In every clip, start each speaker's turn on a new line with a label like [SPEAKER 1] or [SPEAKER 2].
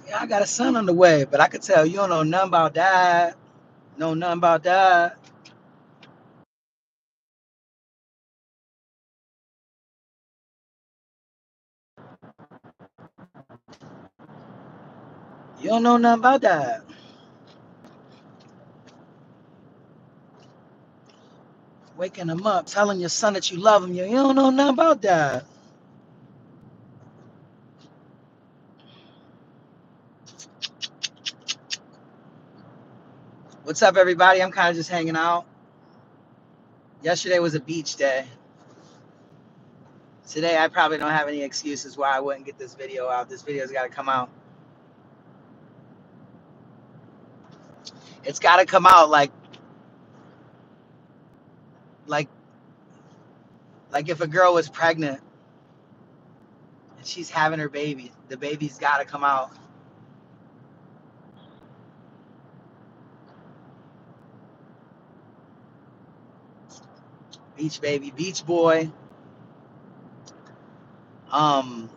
[SPEAKER 1] Yeah, I got a son on the way, but I could tell you don't know nothing about that. Know nothing about that. You don't know nothing about that. Waking him up, telling your son that you love him. You don't know nothing about that. What's up, everybody? I'm kind of just hanging out. Yesterday was a beach day. Today, I probably don't have any excuses why I wouldn't get this video out. This video's got to come out. It's got to come out like, like if a girl was pregnant and she's having her baby, the baby's got to come out. Beach baby, beach boy. Um,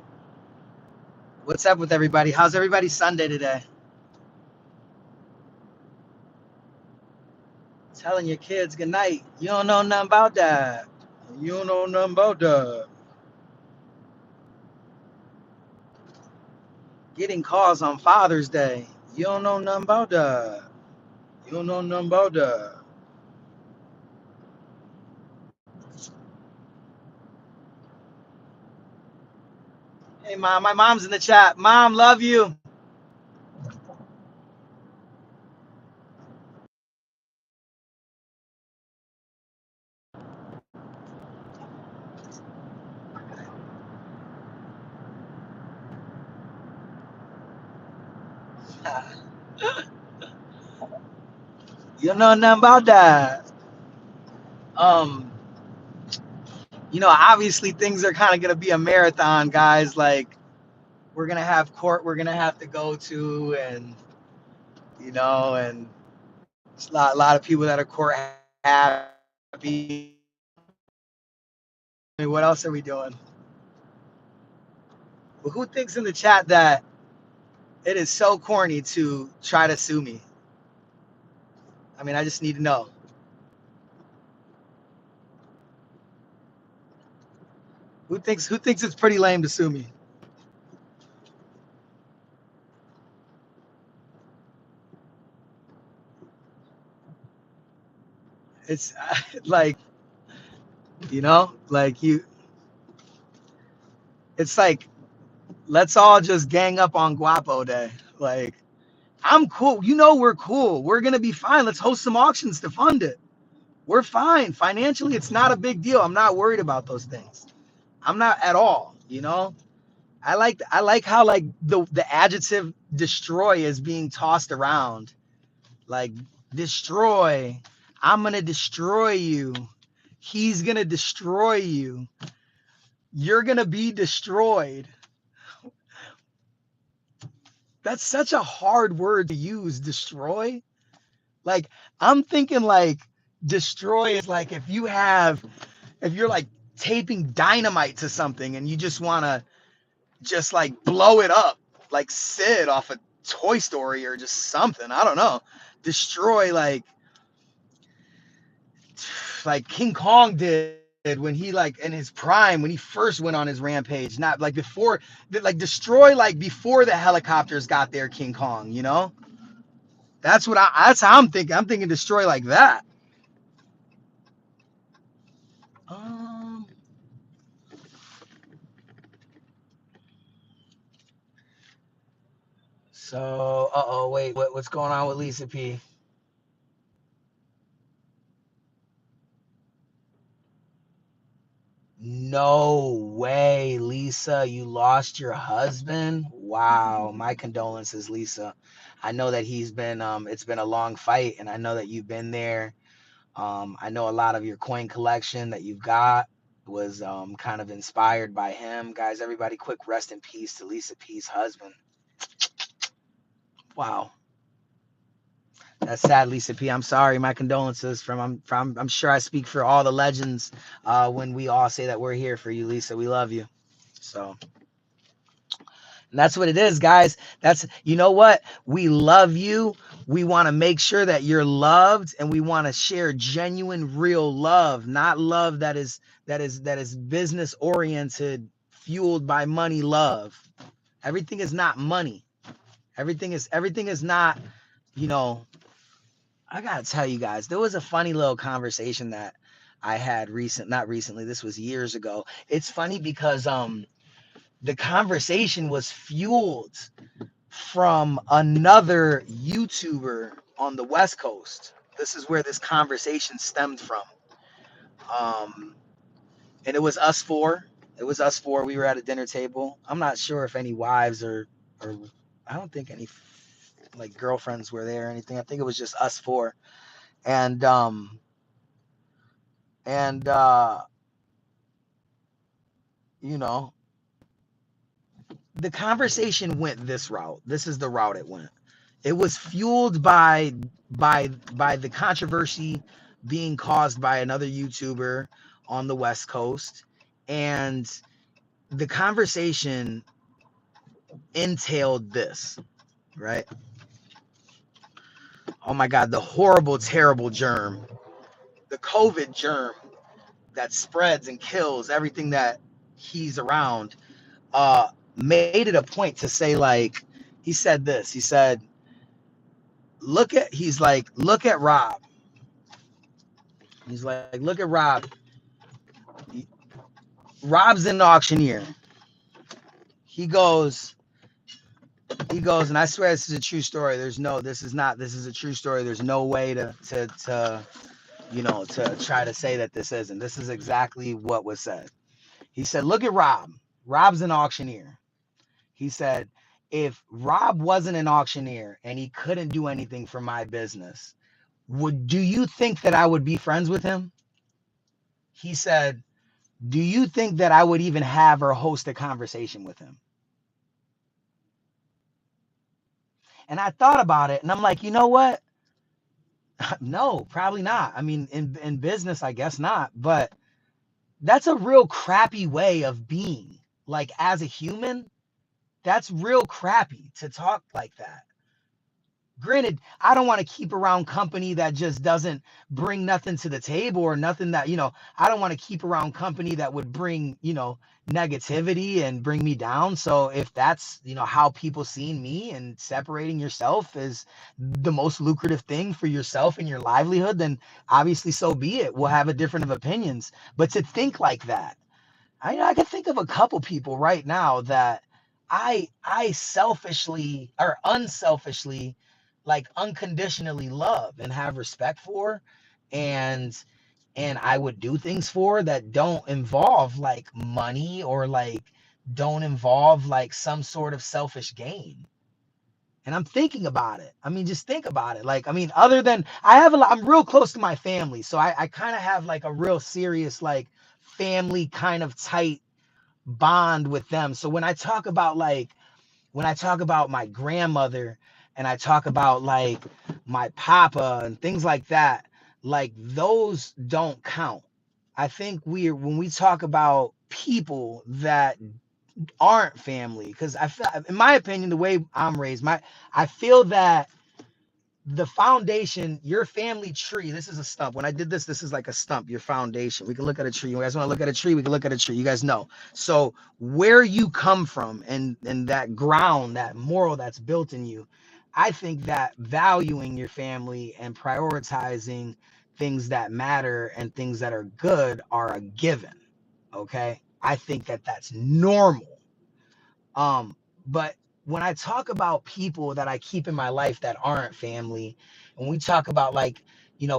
[SPEAKER 1] what's up with everybody? How's everybody's Sunday today? Telling your kids good night. You don't know nothing about that. You don't know nothing about that. Getting calls on Father's Day. You don't know nothing about that. You don't know nothing about that. Hey, Mom. My mom's in the chat. Mom, love you. You don't know nothing about that. Um, obviously things are kind of gonna be a marathon, guys. Like we're gonna have court we're gonna have to go to, and it's a lot of people that are court happy. I mean, what else are we doing? But who thinks in the chat that it is so corny to try to sue me? I mean, I just need to know. Who thinks it's pretty lame to sue me? It's like, like it's like, let's all just gang up on Guapo Day. Like, I'm cool. We're cool. We're going to be fine. Let's host some auctions to fund it. We're fine. Financially, it's not a big deal. I'm not worried about those things. I'm not at all. I like how like the adjective destroy is being tossed around. Like destroy. I'm going to destroy you. He's going to destroy you. You're going to be destroyed. That's such a hard word to use, destroy. Like I'm thinking like destroy is like if you're like taping dynamite to something and you just want to just like blow it up, like Sid off of Toy Story or just something. I don't know. Destroy like King Kong did when he like in his prime when he first went on his rampage, not like before, like destroy like before the helicopters got there. King Kong. That's how I'm thinking. I'm thinking destroy like that. Um. So, wait, what's going on with Lisa P? No way, Lisa, you lost your husband? Wow, my condolences, Lisa. I know that it's been a long fight, and I know that you've been there. I know a lot of your coin collection that you've got was kind of inspired by him. Guys, everybody, quick rest in peace to Lisa P's husband. Wow. That's sad, Lisa P. I'm sorry. My condolences. I'm sure I speak for all the legends when we all say that we're here for you, Lisa. We love you. So That's what it is, guys. That's, you know what? We love you. We want to make sure that you're loved, and we want to share genuine, real love, not love that is business oriented, fueled by money love. Everything is not money. Everything is not, you know, I gotta tell you guys, there was a funny little conversation that I had not recently, this was years ago. It's funny because the conversation was fueled from another YouTuber on the West Coast. This is where this conversation stemmed from. Um, and it was us four. It was us four. We were at a dinner table. I'm not sure if any wives or I don't think any like girlfriends were there or anything. I think it was just us four. And and you know, the conversation went this route. This is the route it went. It was fueled by the controversy being caused by another YouTuber on the West Coast, and the conversation entailed this, right? Oh my God, the horrible, terrible germ, the COVID germ that spreads and kills everything that he's around, made it a point to say, like, he said this. He said, look at Rob. He's like, look at Rob. Rob's an auctioneer. He goes, and I swear this is a true story. This is a true story. There's no way to try to say that this isn't. This is exactly what was said. He said, look at Rob. Rob's an auctioneer. He said, if Rob wasn't an auctioneer and he couldn't do anything for my business, do you think that I would be friends with him? He said, do you think that I would even have or host a conversation with him? And I thought about it, and I'm like, you know what? No, probably not. I mean, in business, I guess not. But that's a real crappy way of being. Like, as a human, that's real crappy to talk like that. Granted, I don't want to keep around company that just doesn't bring nothing to the table, or nothing that, I don't want to keep around company that would bring, negativity and bring me down. So if that's, how people seeing me, and separating yourself is the most lucrative thing for yourself and your livelihood, then obviously so be it. We'll have a different of opinions. But to think like that, I can think of a couple people right now that I selfishly or unselfishly, like, unconditionally love and have respect for, and I would do things for, that don't involve like money, or like don't involve like some sort of selfish gain. And I'm thinking about it. I mean, just think about it. Like, I mean, other than I'm real close to my family. So I kind of have like a real serious, like, family kind of tight bond with them. So when I talk about my grandmother, and I talk about like my papa and things like that, like, those don't count. I think when we talk about people that aren't family, because I feel, in my opinion, the way I'm raised, I feel that the foundation, your family tree, this is a stump. When I did this is like a stump, your foundation. We can look at a tree. You guys want to look at a tree? We can look at a tree. You guys know. So where you come from, and that ground, that moral that's built in you, I think that valuing your family and prioritizing things that matter and things that are good are a given. Okay. I think that that's normal. But when I talk about people that I keep in my life that aren't family, and we talk about, like,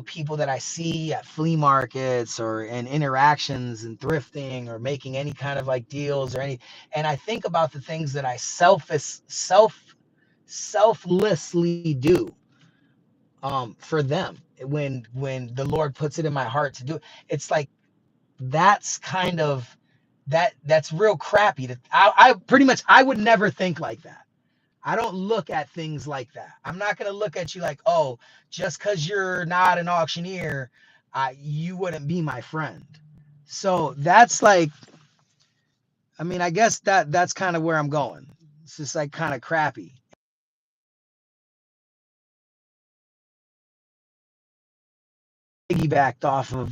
[SPEAKER 1] people that I see at flea markets, or in interactions and thrifting, or making any kind of like deals or any, and I think about the things that I selflessly do for them, when the Lord puts it in my heart to do it. It's like, that's kind of that's real crappy. I pretty much, I would never think like that. I don't look at things like that. I'm not going to look at you like, oh, just because you're not an auctioneer, you wouldn't be my friend. So that's like, I mean, I guess that's kind of where I'm going. It's just like kind of crappy. Piggybacked off of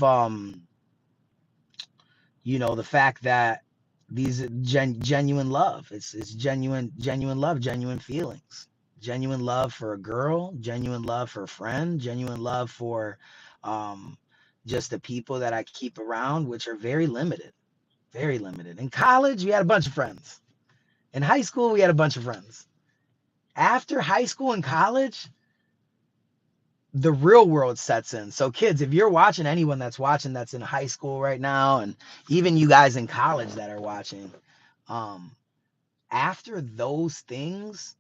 [SPEAKER 1] the fact that these genuine love. It's genuine love, genuine feelings, genuine love for a girl, genuine love for a friend, genuine love for um, just the people that I keep around, which are very limited, very limited. In college, we had a bunch of friends. In high school, we had a bunch of friends. After high school and college, the real world sets in. So kids, if you're watching, anyone that's watching that's in high school right now, and even you guys in college that are watching, um, after those things,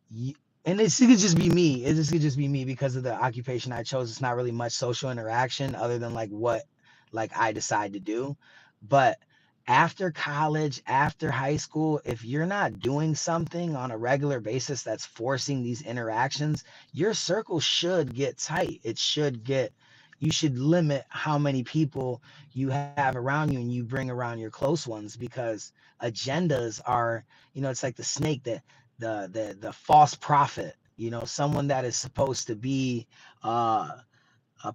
[SPEAKER 1] you, and this could just be me. This could just be me because of the occupation I chose. It's not really much social interaction other than like what like I decide to do. But after college, after high school, if you're not doing something on a regular basis that's forcing these interactions, your circle should get tight. It should get, you should limit how many people you have around you and you bring around your close ones, because agendas are, it's like the snake that the false prophet, someone that is supposed to be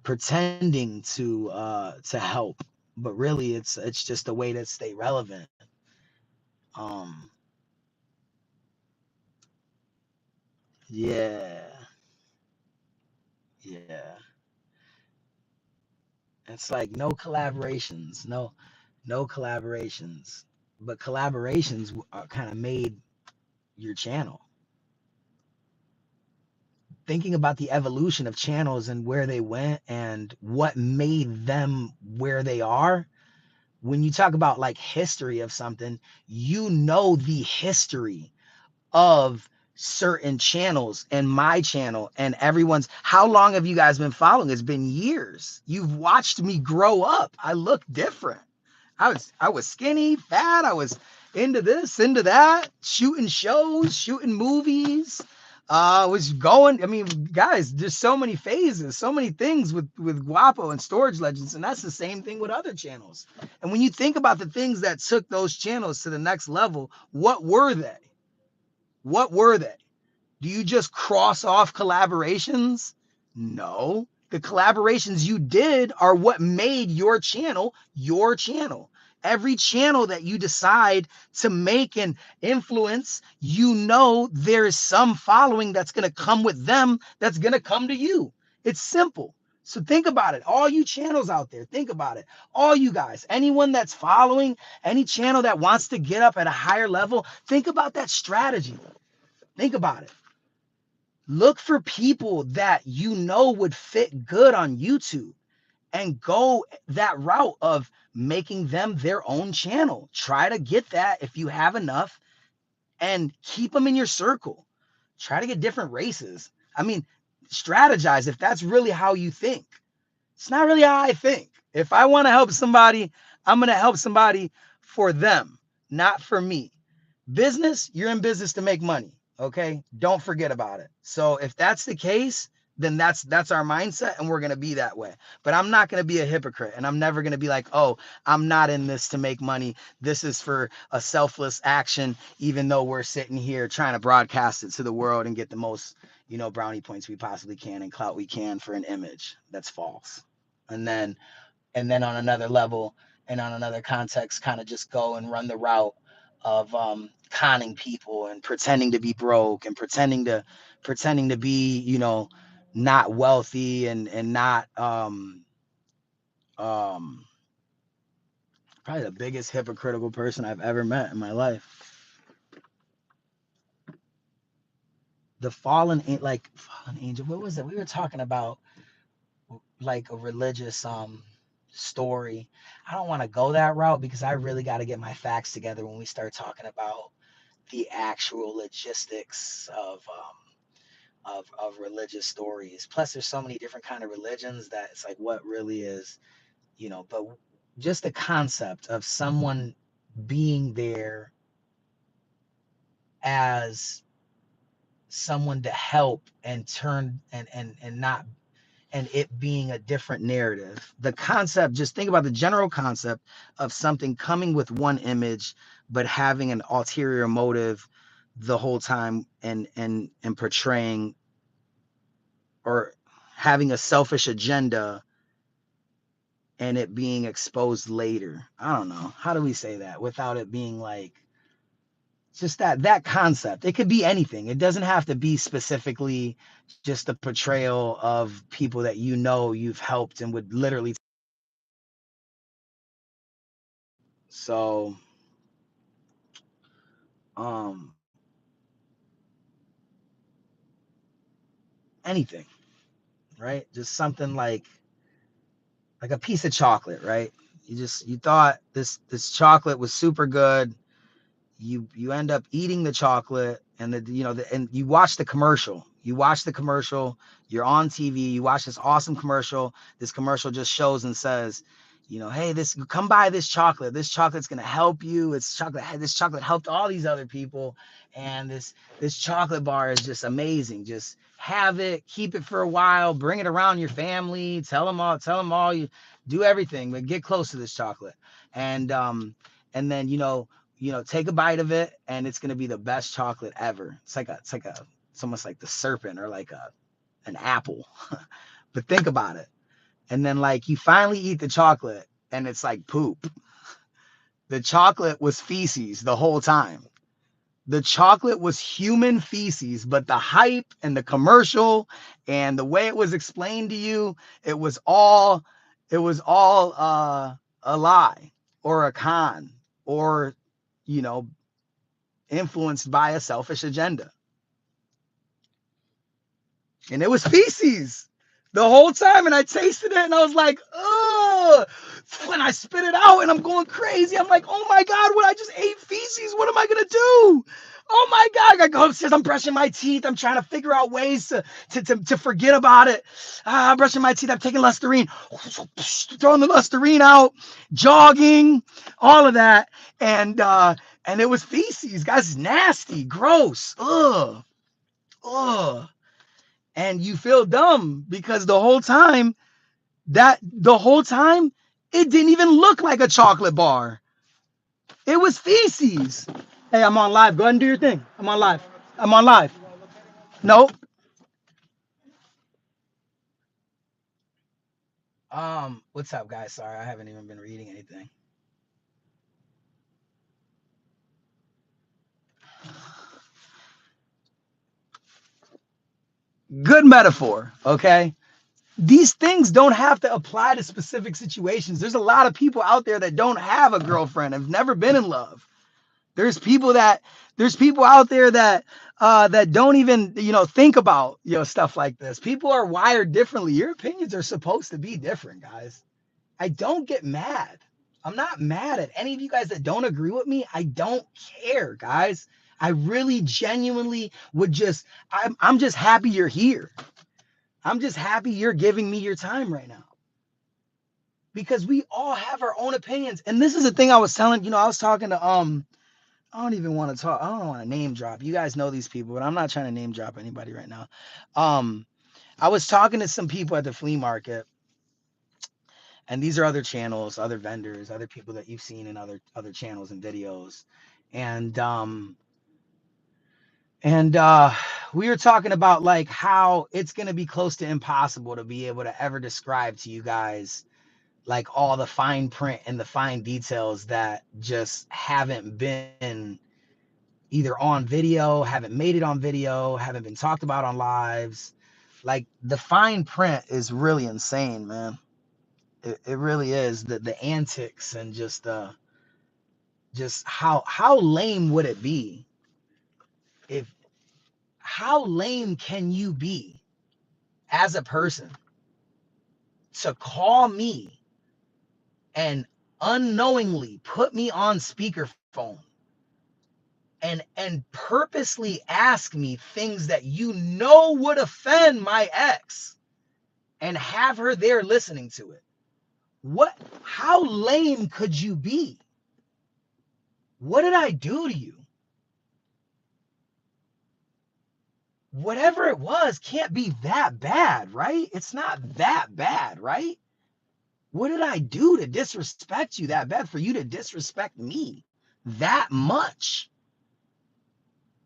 [SPEAKER 1] pretending to help, but really it's just a way to stay relevant. um yeah, yeah, it's like no collaborations, no collaborations, but collaborations kind of made your channel. Thinking about the evolution of channels and where they went and what made them where they are, when you talk about like history of something, the history of certain channels, and my channel and everyone's. How long have you guys been following? It's been years. You've watched me grow up. I look different. I was skinny, fat. I was into this, into that, shooting shows, shooting movies. Was going. I mean, guys, there's so many phases, so many things with Guapo and Storage Legends, and that's the same thing with other channels. And when you think about the things that took those channels to the next level, what were they? What were they? Do you just cross off collaborations? No. The collaborations you did are what made your channel your channel. Every channel that you decide to make and influence, there is some following that's going to come with them, that's going to come to you. It's simple. So think about it. All you channels out there, think about it. All you guys, anyone that's following, any channel that wants to get up at a higher level, think about that strategy. Think about it. Look for people that would fit good on YouTube and go that route of making them their own channel. Try to get that if you have enough and keep them in your circle. Try to get different races. I mean, strategize if that's really how you think. It's not really how I think. If I want to help somebody, I'm going to help somebody for them, not for me. Business, you're in business to make money. Okay. Don't forget about it. So if that's the case, then that's our mindset and we're going to be that way. But I'm not going to be a hypocrite, and I'm never going to be like, oh, I'm not in this to make money. This is for a selfless action, even though we're sitting here trying to broadcast it to the world and get the most, brownie points we possibly can and clout we can for an image. That's false. And then on another level and on another context, kind of just go and run the route of conning people and pretending to be broke and pretending to be, not wealthy and not um probably the biggest hypocritical person I've ever met in my life. The fallen angel. What was it? We were talking about like a religious story. I don't want to go that route because I really got to get my facts together when we start talking about the actual logistics of religious stories. Plus, there's so many different kind of religions that it's like what really is, but just the concept of someone being there as someone to help and turn and not, and it being a different narrative. The concept, just think about the general concept of something coming with one image, but having an ulterior motive the whole time and portraying or having a selfish agenda and it being exposed later. I don't know. How do we say that without it being like just that concept? It could be anything. It doesn't have to be specifically just a portrayal of people that you know you've helped and would literally. So um anything, right? Just something like a piece of chocolate, right? You thought this chocolate was super good. You end up eating the chocolate and and you watch the commercial. You're on TV, you watch this awesome commercial. This commercial just shows and says, hey, this come buy this chocolate. This chocolate's gonna help you. This chocolate helped all these other people. And this chocolate bar is just amazing. Just have it, keep it for a while, bring it around your family, tell them all you do everything, but get close to this chocolate. And then take a bite of it and it's going to be the best chocolate ever. It's almost like the serpent or like an apple. But think about it. And then like you finally eat the chocolate and it's like poop. The chocolate was feces the whole time. The chocolate was human feces, but the hype and the commercial and the way it was explained to you, it was all a lie or a con or you know influenced by a selfish agenda. And it was feces the whole time. And I tasted it and I was like, oh, when I spit it out and I'm going crazy, I'm like, oh my God, what I just ate feces. What am I going to do? Oh my God. I go upstairs. I'm brushing my teeth. I'm trying to figure out ways to forget about it. I'm brushing my teeth. I'm taking Listerine, throwing the Listerine out, jogging, all of that. And it was feces. Guys, it's nasty, gross. Ugh. Ugh. And you feel dumb because the whole time it didn't even look like a chocolate bar. It was feces. Hey, I'm on live. Go ahead and do your thing. I'm on live. Nope. What's up, guys? Sorry, I haven't even been reading anything. Good metaphor, okay? These things don't have to apply to specific situations. There's a lot of people out there that don't have a girlfriend, have never been in love. There's people out there that don't even think about stuff like this. People are wired differently. Your opinions are supposed to be different, guys. I don't get mad. I'm not mad at any of you guys that don't agree with me. I don't care, guys. I really genuinely would I'm just happy you're here. I'm just happy you're giving me your time right now. Because we all have our own opinions. And this is the thing I was telling, I was talking to I don't even want to talk. I don't want to name drop. You guys know these people, but I'm not trying to name drop anybody right now. Um, I was talking to some people at the flea market, and these are other channels, other vendors, other people that you've seen in other channels and videos. And we were talking about like how it's gonna be close to impossible to be able to ever describe to you guys like all the fine print and the fine details that just haven't been either on video, haven't made it on video, haven't been talked about on lives. Like the fine print is really insane, man. It really is. The antics and just how lame would it be if how lame can you be as a person to call me and unknowingly put me on speakerphone and purposely ask me things that would offend my ex and have her there listening to it. How lame could you be? What did I do to you? Whatever it was can't be that bad, right? It's not that bad, right? What did I do to disrespect you that bad for you to disrespect me that much?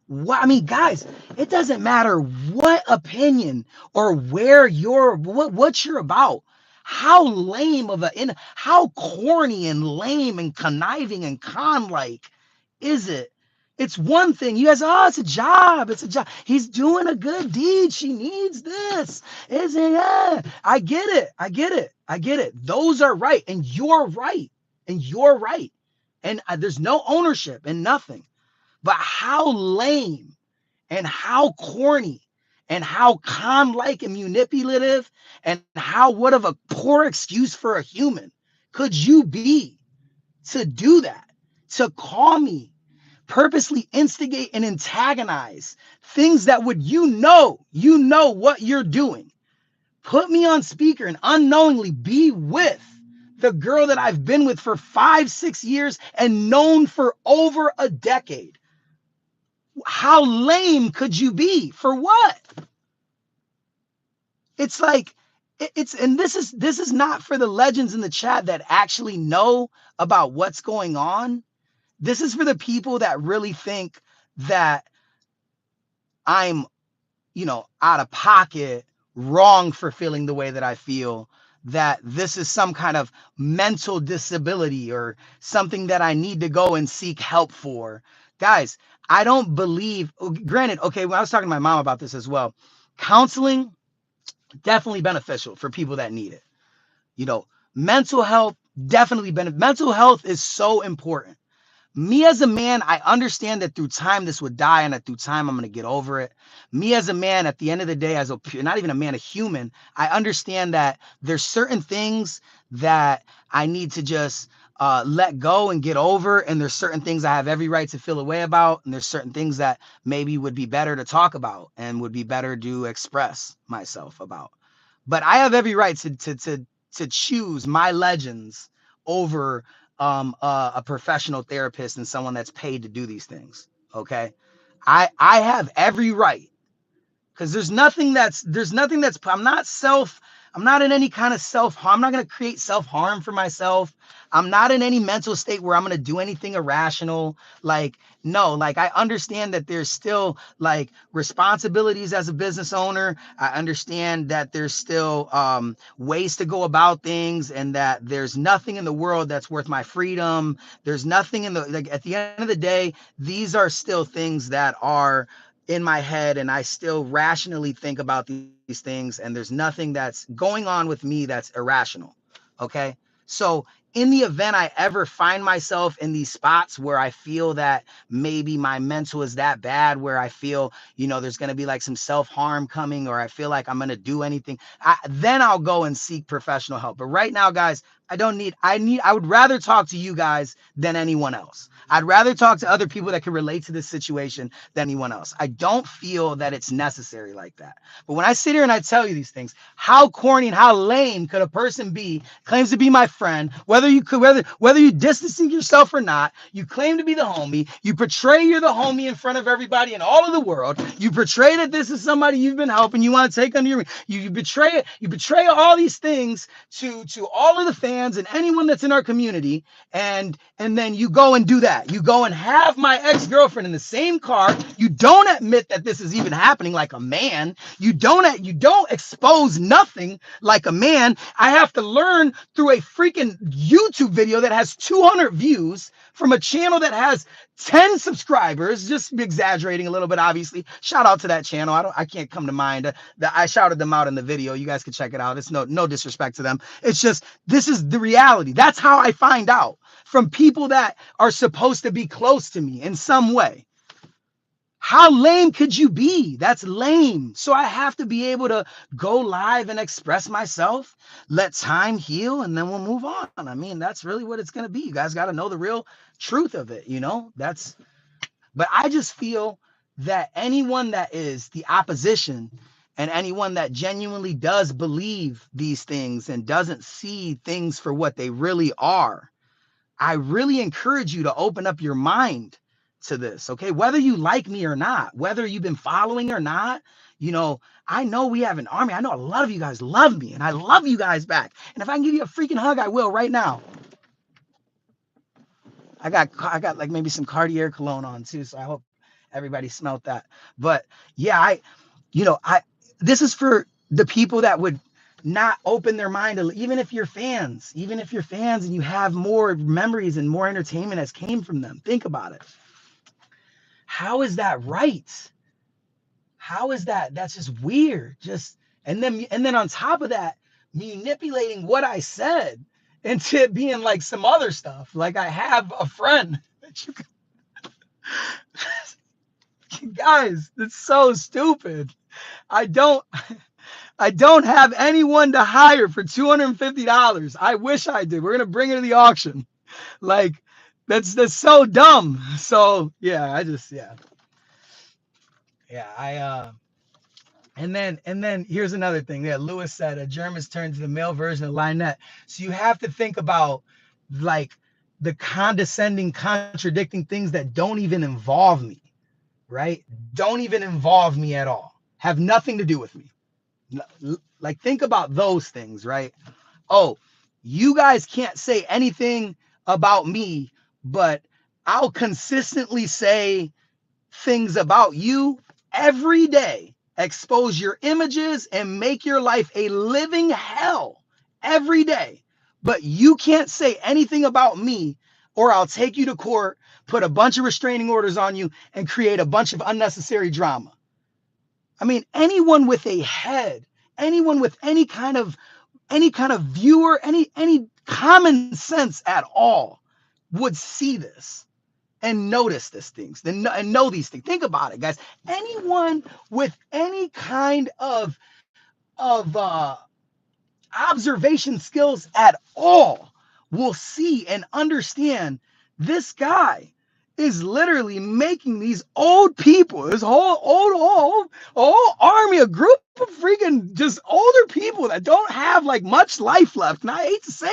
[SPEAKER 1] What I mean, guys, it doesn't matter what opinion or where you're what you're about. How lame of how corny and lame and conniving and con like is it? It's one thing. You guys, oh, it's a job. It's a job. He's doing a good deed. She needs this. Is it? Yeah. I get it. I get it. I get it. Those are right. And you're right. And you're right. And there's no ownership and nothing. But how lame and how corny and how con-like and manipulative and how what of a poor excuse for a human could you be to do that, to call me, purposely instigate and antagonize things that would, you know what you're doing, put me on speaker and unknowingly be with the girl that I've been with for 5-6 years and known for over a decade. How lame could you be? For what? It's like it's and this is not for the legends in the chat that actually know about what's going on. This is for the people that really think that I'm, out of pocket, wrong for feeling the way that I feel, that this is some kind of mental disability or something that I need to go and seek help for. Guys, I don't believe, granted, okay, when I was talking to my mom about this as well, counseling, definitely beneficial for people that need it. Mental health, definitely mental health is so important. Me as a man, I understand that through time this would die and that through time I'm going to get over it. Me as a man, at the end of the day, as a not even a man, a human, I understand that there's certain things that I need to just let go and get over. And there's certain things I have every right to feel a way about. And there's certain things that maybe would be better to talk about and would be better to express myself about. But I have every right to choose my legends over a professional therapist and someone that's paid to do these things. Okay. I have every right, because I'm not in any kind of self-harm. I'm not going to create self-harm for myself. I'm not in any mental state where I'm going to do anything irrational. Like, no, like I understand that there's still like responsibilities as a business owner. I understand that there's still ways to go about things, and that there's nothing in the world that's worth my freedom. There's nothing in the, like, at the end of the day, these are still things that are in my head, and I still rationally think about these things, and there's nothing that's going on with me that's irrational. Okay. So in the event I ever find myself in these spots where I feel that maybe my mental is that bad, where I feel, there's going to be like some self-harm coming, or I feel like I'm going to do anything, then I'll go and seek professional help. But right now, guys, I would rather talk to you guys than anyone else. I'd rather talk to other people that can relate to this situation than anyone else. I don't feel that it's necessary like that. But when I sit here and I tell you these things, how corny and how lame could a person be, claims to be my friend, whether you distancing yourself or not, you claim to be the homie, you portray you're the homie in front of everybody and all of the world, you portray that this is somebody you've been helping, you want to take under your, you betray it, you betray all these things to all of the fans and anyone that's in our community, and then you go and do that. You go and have my ex-girlfriend in the same car. You don't admit that this is even happening like a man. You don't expose nothing like a man. I have to learn through a freaking YouTube video that has 200 views from a channel that has 10 subscribers, just exaggerating a little bit, obviously. Shout out to that channel. I can't come to mind that I shouted them out in the video. You guys can check it out. It's no disrespect to them. It's just, this is the reality. That's how I find out from people that are supposed to be close to me in some way. How lame could you be? That's lame. So I have to be able to go live and express myself, let time heal, and then we'll move on. I mean, that's really what it's going to be. You guys got to know the real truth of it. But I just feel that anyone that is the opposition and anyone that genuinely does believe these things and doesn't see things for what they really are, I really encourage you to open up your mind to this, okay? Whether you like me or not, whether you've been following or not, I know we have an army. I know a lot of you guys love me, and I love you guys back. And if I can give you a freaking hug, I will right now. I got like maybe some Cartier cologne on too, so I hope Everybody smelt that. But yeah, this is for the people that would not open their mind to, even if you're fans, and you have more memories and more entertainment has came from them. Think about it. How is that right? How is that? That's just weird. And then on top of that, manipulating what I said into it being like some other stuff. Like I have a friend that you guys, it's so stupid. I don't have anyone to hire for $250. I wish I did. We're gonna bring it to the auction. Like that's so dumb. So yeah, and then here's another thing. Yeah, Lewis said Germans turned to the male version of Lynette. So you have to think about like the condescending, contradicting things that don't even involve me, right? Don't even involve me at all. Have nothing to do with me. Like think about those things, right? Oh, you guys can't say anything about me, but I'll consistently say things about you every day, expose your images and make your life a living hell every day. But you can't say anything about me, or I'll take you to court, put a bunch of restraining orders on you, and create a bunch of unnecessary drama. I mean, anyone with a head, anyone with any kind of viewer, any common sense at all would see this and notice these things and know these things. Think about it, guys. Anyone with any kind of observation skills at all will see and understand this guy is literally making these old people, this whole old army, a group of freaking just older people that don't have like much life left. And I hate to say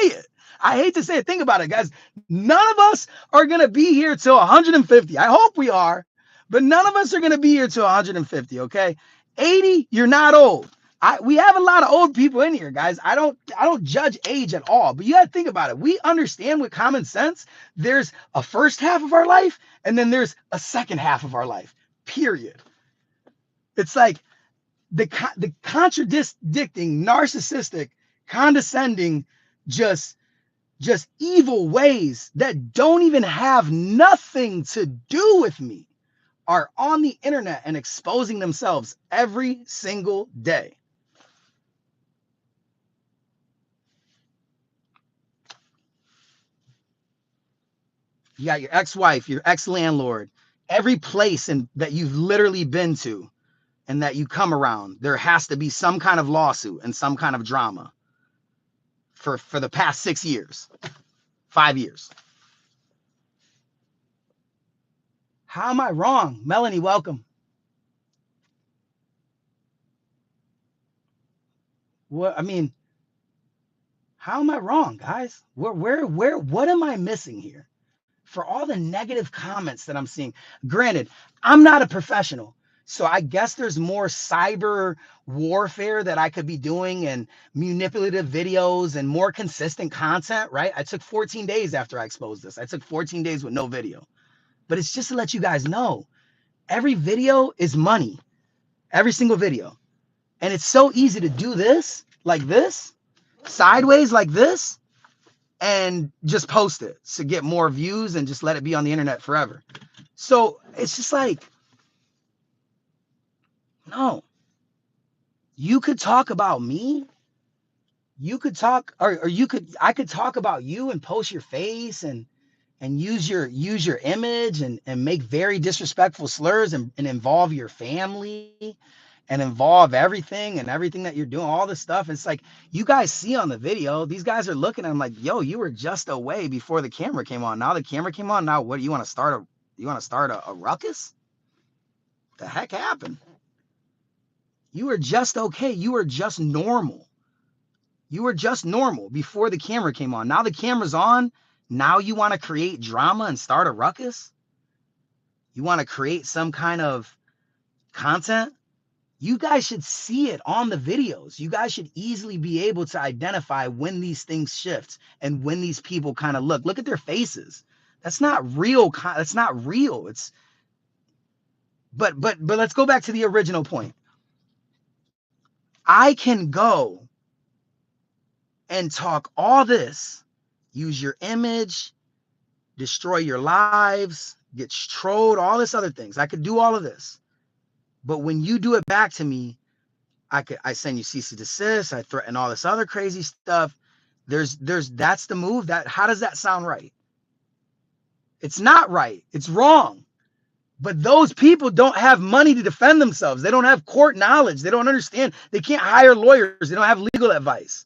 [SPEAKER 1] it. Think about it, guys. None of us are going to be here till 150. I hope we are, but none of us are going to be here till 150. Okay. 80, you're not old. We have a lot of old people in here, guys. I don't judge age at all, but you got to think about it. We understand with common sense, there's a first half of our life and then there's a second half of our life, period. It's like the contradicting, narcissistic, condescending, just evil ways that don't even have nothing to do with me are on the internet and exposing themselves every single day. You got your ex-wife, your ex-landlord, every place that you've literally been to and that you come around, there has to be some kind of lawsuit and some kind of drama for the past 6 years, 5 years. How am I wrong? Melanie, welcome. What I mean, how am I wrong, guys? What am I missing here? For all the negative comments that I'm seeing. Granted, I'm not a professional, so I guess there's more cyber warfare that I could be doing and manipulative videos and more consistent content, right? I took 14 days after I exposed this. I took 14 days with no video. But it's just to let you guys know, every video is money. Every single video. And it's so easy to do this, like this, sideways like this, and just post it to get more views and just let it be on the internet forever. So it's just like, no, you could talk about me. You could talk, or I could talk about you and post your face and use your image and make very disrespectful slurs and involve your family and involve everything that you're doing, all this stuff. It's like, you guys see on the video, these guys are looking at them like, yo, you were just away before the camera came on. Now the camera came on. Now what do you want to start a ruckus? The heck happened? You were just okay. You were just normal. You were just normal before the camera came on. Now the camera's on. Now you want to create drama and start a ruckus? You want to create some kind of content? You guys should see it on the videos. You guys should easily be able to identify when these things shift and when these people kind of look at their faces. That's not real. That's not real. But let's go back to the original point. I can go and talk all this, use your image, destroy your lives, get trolled, all this other things. I could do all of this. But when you do it back to me, I send you cease and desist, I threaten all this other crazy stuff. That's the move. That how does that sound right? It's not right. It's wrong. But those people don't have money to defend themselves. They don't have court knowledge. They don't understand. They can't hire lawyers. They don't have legal advice.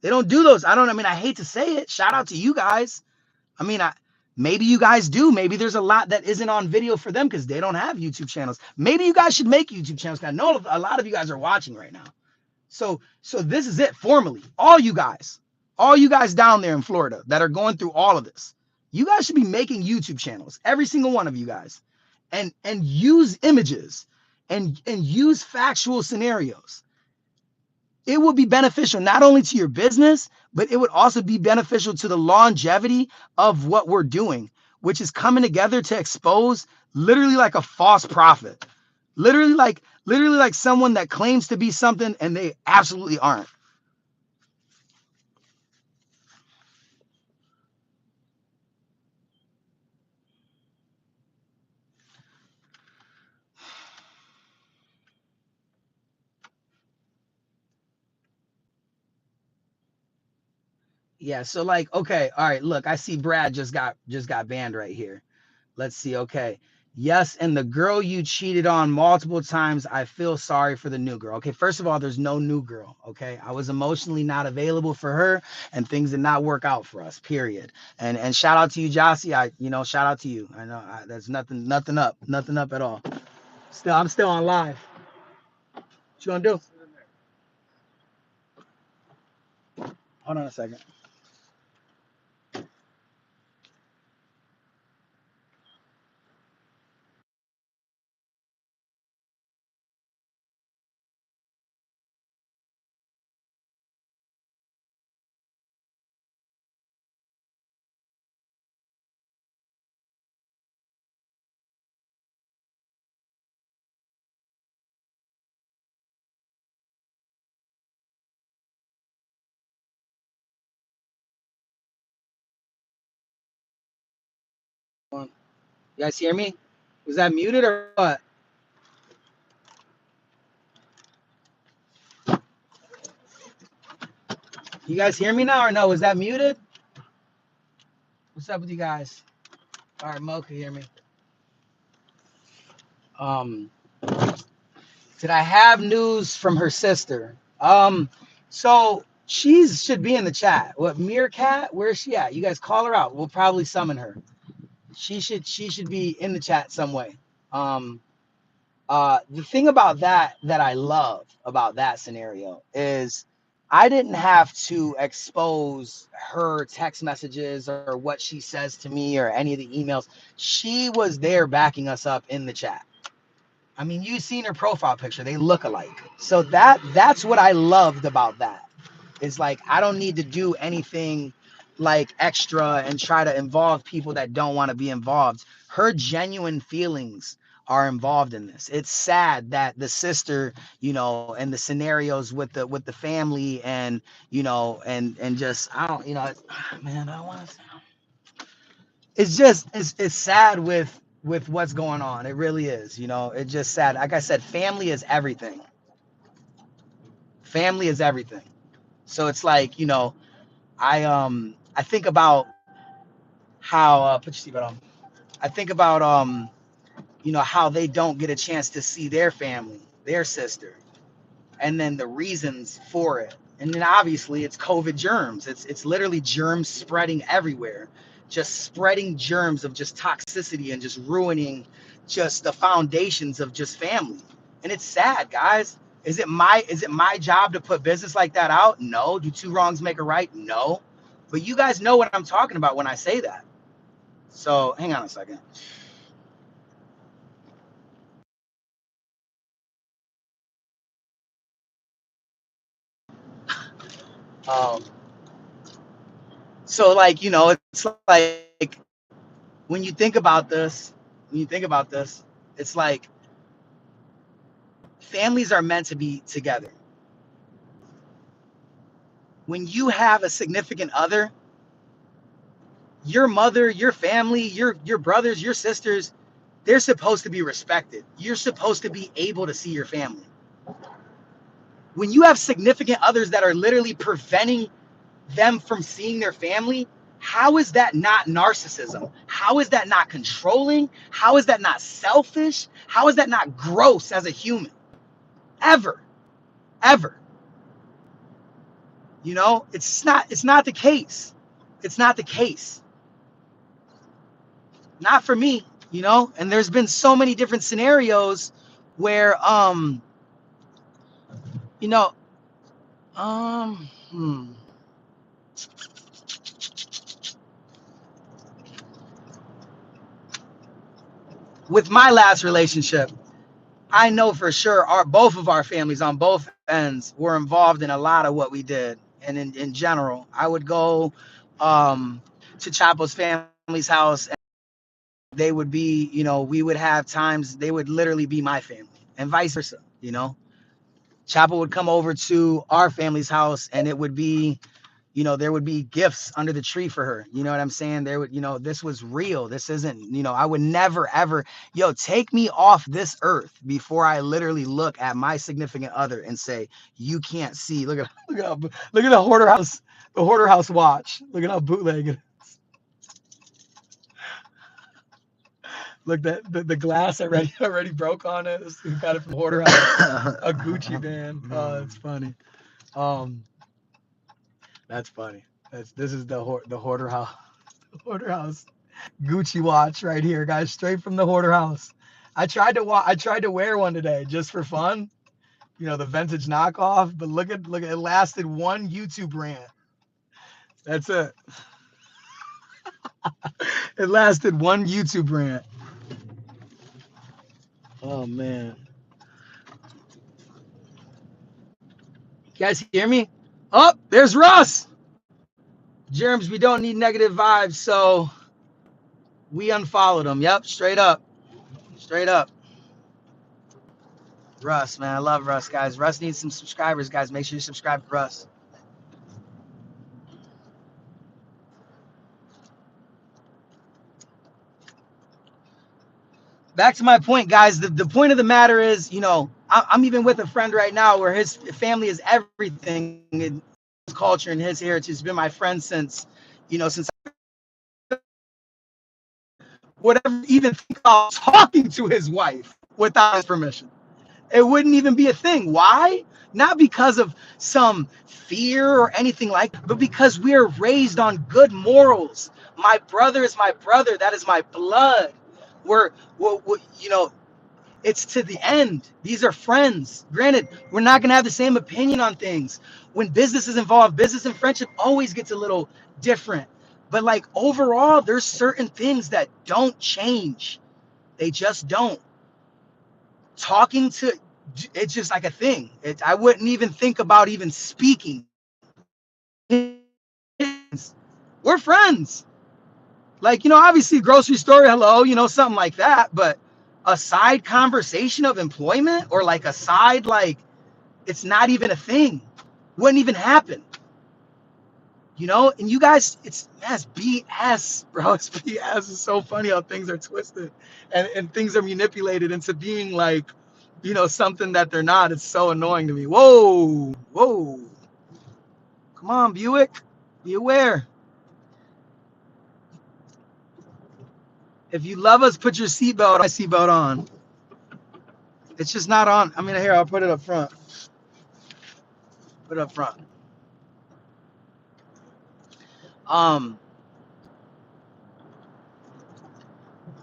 [SPEAKER 1] They don't do those. I mean, I hate to say it. Shout out to you guys. I mean, maybe you guys do. Maybe there's a lot that isn't on video for them because they don't have YouTube channels. Maybe you guys should make YouTube channels. I know a lot of you guys are watching right now. So this is it formally. All you guys down there in Florida that are going through all of this, you guys should be making YouTube channels. Every single one of you guys, and use images and use factual scenarios. It will be beneficial not only to your business, but it would also be beneficial to the longevity of what we're doing, which is coming together to expose literally like a false prophet. Literally like someone that claims to be something and they absolutely aren't. Yeah, so like, okay, all right, look, I see Brad just got banned right here. Let's see. Okay. Yes, and the girl you cheated on multiple times, I feel sorry for the new girl. Okay, first of all, there's no new girl. Okay, I was emotionally not available for her, and things did not work out for us. Period. And shout out to you, Jossie. Shout out to you. I know there's nothing up at all. I'm still on live. What you gonna do? Hold on a second. You guys hear me? Was that muted or what? You guys hear me now or no? Was that muted? What's up with you guys? All right, Mo can hear me. Um, did I have news from her sister? So she should be in the chat. What Meerkat? Where's she at? You guys call her out. We'll probably summon her. She should be in the chat some way. Um, the thing about that I love about that scenario is I didn't have to expose her text messages or what she says to me or any of the emails. She was there backing us up in the chat. I mean, you've seen her profile picture. They look alike. So that's what I loved about that. It's like I don't need to do anything like extra and try to involve people that don't want to be involved. Her genuine feelings are involved in this. It's sad that the sister, and the scenarios with the family and and just I don't, man, I don't want to. It's just it's sad with what's going on. It really is. It's just sad. Like I said, family is everything. Family is everything. So it's like, I think about how put your seatbelt on. I think about how they don't get a chance to see their family, their sister, and then the reasons for it. And then obviously it's COVID germs. It's literally germs spreading everywhere, just spreading germs of just toxicity and just ruining just the foundations of just family. And it's sad, guys. Is it my job to put business like that out? No. Do two wrongs make a right? No. But you guys know what I'm talking about when I say that. So hang on a second. Um, so like, it's like when you think about this, it's like Families are meant to be together. When you have a significant other, your mother, your family, your brothers, your sisters, they're supposed to be respected. You're supposed to be able to see your family. When you have significant others that are literally preventing them from seeing their family, how is that not narcissism? How is that not controlling? How is that not selfish? How is that not gross as a human? Ever, ever. You know, it's not the case. It's not the case. Not for me, you know? And there's been so many different scenarios where you know, um hmm, with my last relationship, I know for sure both of our families on both ends were involved in a lot of what we did. And in general, I would go to Chapo's family's house, and they would be, you know, we would have times they would literally be my family and vice versa, you know. Chapo would come over to our family's house, and it would be, you know, there would be gifts under the tree for her. You know what I'm saying? There would, you know, this was real. This isn't, you know, I would never, ever, yo, take me off this earth before I literally look at my significant other and say, you can't see. Look at the Hoarder House watch. Look at how bootleg it. Look, that the glass already broke on it. We got it from Hoarder House, a Gucci band. Oh, it's funny. Um, that's funny. This is the Hoarder House. Hoarder House Gucci watch right here, guys, straight from the Hoarder House. I tried to wear one today just for fun, you know, the vintage knockoff. But look at it lasted one YouTube rant. That's it. It lasted one YouTube rant. Oh man, you guys hear me? Oh, there's Russ. Germs, we don't need negative vibes, so we unfollowed him. Yep, straight up, straight up. Russ, man, I love Russ, guys. Russ needs some subscribers, guys. Make sure you subscribe to Russ. Back to my point, guys. The point of the matter is, you know, I'm even with a friend right now where his family is everything in his culture and his heritage. He's been my friend since, you know, since whatever, even think about talking to his wife without his permission. It wouldn't even be a thing. Why? Not because of some fear or anything like that, but because we are raised on good morals. My brother is my brother. That is my blood. We're you know, it's to the end. These are friends. Granted, we're not going to have the same opinion on things. When business is involved, business and friendship always gets a little different. But like overall, there's certain things that don't change. They just don't. Talking to, it's just like a thing. I wouldn't even think about even speaking. We're friends. Like, you know, obviously grocery store, hello, you know, something like that. But a side conversation of employment or like a side, like, it's not even a thing. Wouldn't even happen. You know, and you guys, that's BS, bro. It's BS. It's so funny how things are twisted and things are manipulated into being like, you know, something that they're not. It's so annoying to me. Whoa, whoa. Come on, Buick. Be aware. If you love us, put your seatbelt, my seatbelt on. It's just not on. I mean, here, I'll put it up front. Put it up front. Um,